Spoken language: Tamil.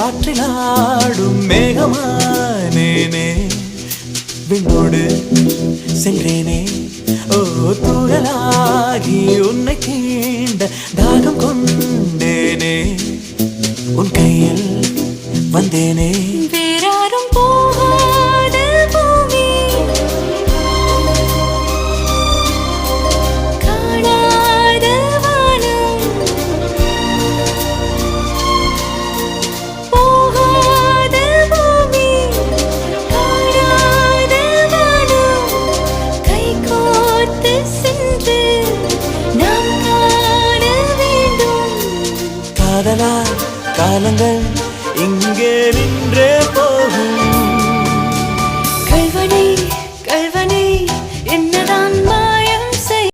காற்றிலாடும் மேகமானேனே விண்ணோடு சென்றேனே ஓ தூரலாகி உன்னை தீண்ட தாகம் கொண்டேனே உன் கையில் வந்தேனே வேறாரும் போகாத பூமி காணாத வானம் போகாத பூமி காணாத வானம் கை கோர்த்து சென்று நாம் காண வேண்டும் காதலா காலங்கள் இங்கே நின்றே போகும் கல்வனை கல்வனை என்னதான்